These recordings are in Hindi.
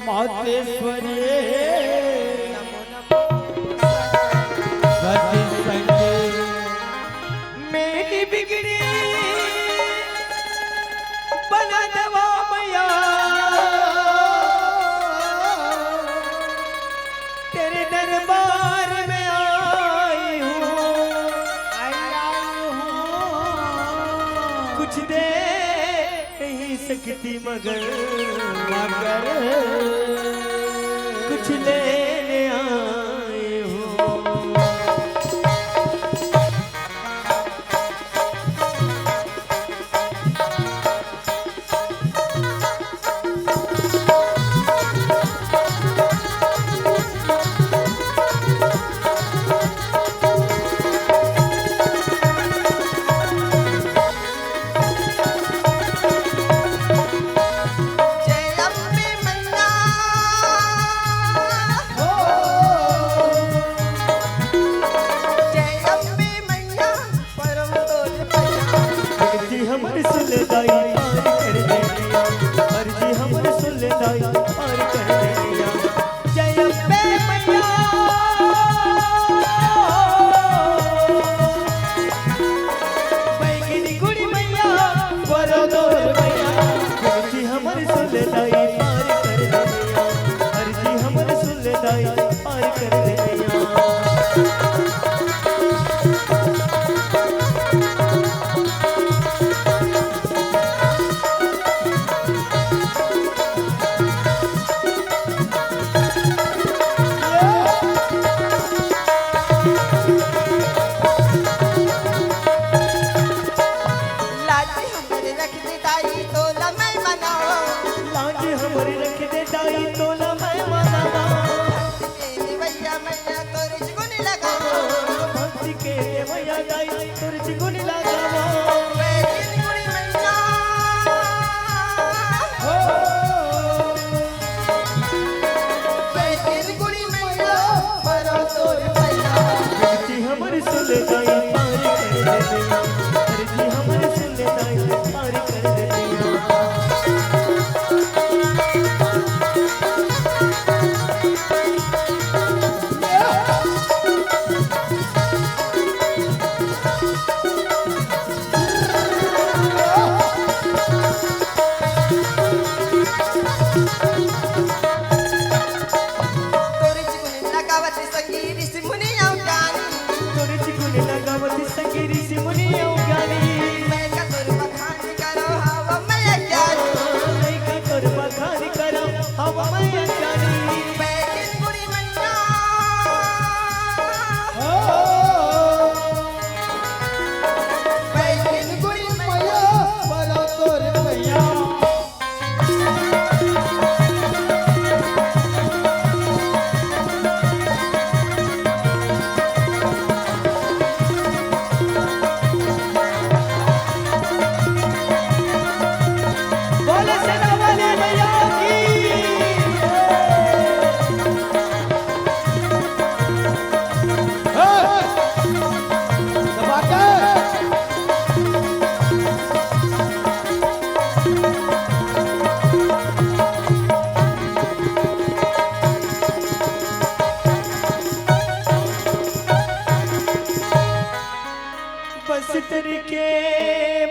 मातेश्वरी मेरी बिगड़ी बना दवा मैया तेरे दरबार में आई हूँ कुछ दे नहीं सकती मगर कुछ लेने आए हूँ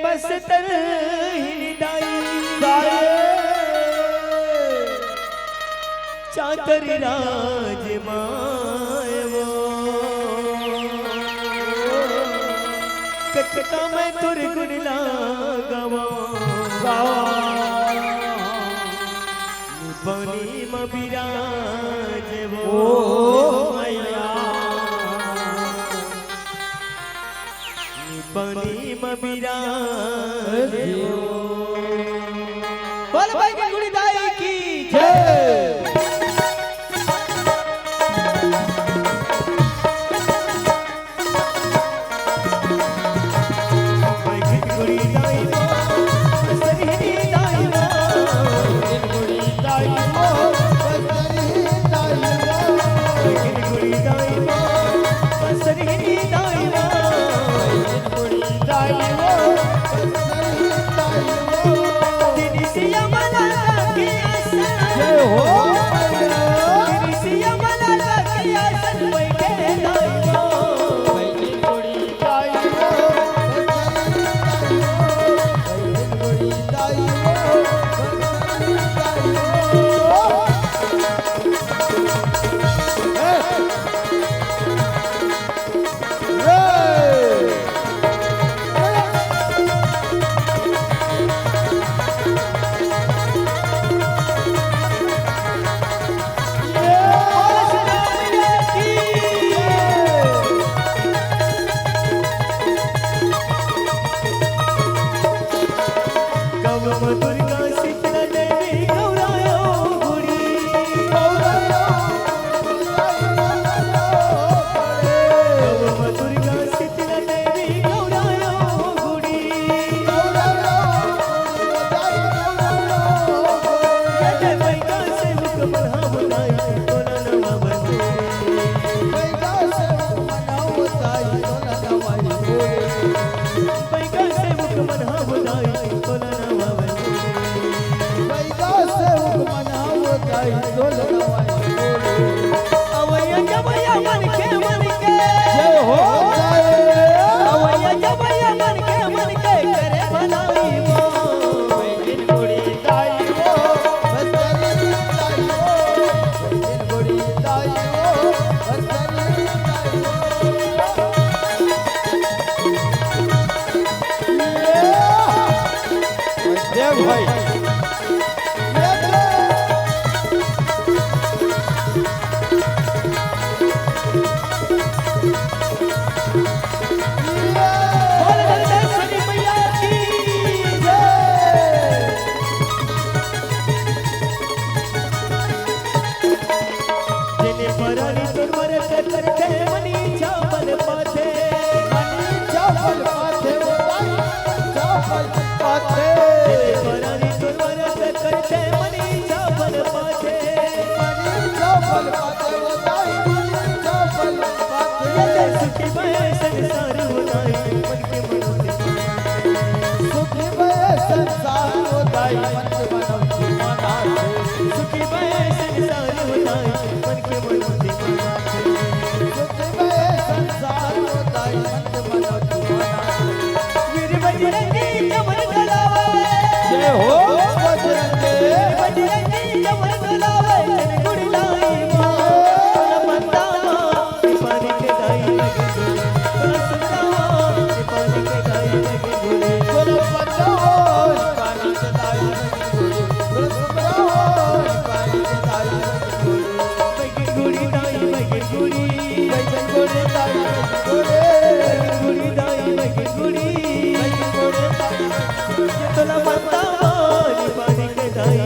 बस्तर चातर राज मायो कटका मैं तुर गुण लगावा बनी मबिराज वो मैया बनी मबिराज बोल भाई की गुड़ी दाई की जय Bye. दुर्गा शीतला देवी गौरायो गुडी जय बैगा से मुख मनाव दाई तोला नवा बंदे बैगा से मुख मनाव दाई तोला नवा बंदे बैगा से मुख मनाव दाई तोला नवा बंदे बैगा से मुख मनाव दाई तोला नवा अवैया मन के जय हो जाए अवैया मन के करे बनाई वो बैठन गुड़ी दाई वो बसरी दाई वो बैठन गुड़ी दाई वो बसरी दाई वो देव भाई परानी तुमर करके मनी चावल पाथे वो दाई चावल पाथे परानी तुमर करके मनी चावल पाथे वो दाई चावल पाथे सुखी बहे संसार वो दाई मन के मनोती सुखी बहे संसार वो दाई मन के मनोती माना सुखी बहे संसार वो दाई मन के मनोती बजरंगी कमर डलावे जय हो बजरंगी कमर डलावे चल गुड़ी लाई मां बंदा पानी के गाई लगे सुनावा पानी के गाई लगे गुड़ी बोलो बंदा पानी के गाई लगे गुड़ी बोलो सुनावा पानी के गाई लगे गुड़ी दाई लगे गुड़ी गुड़ी दाई गुड़ी गुड़ी दाई लगे गुड़ी तोला बंदा पानी के दाई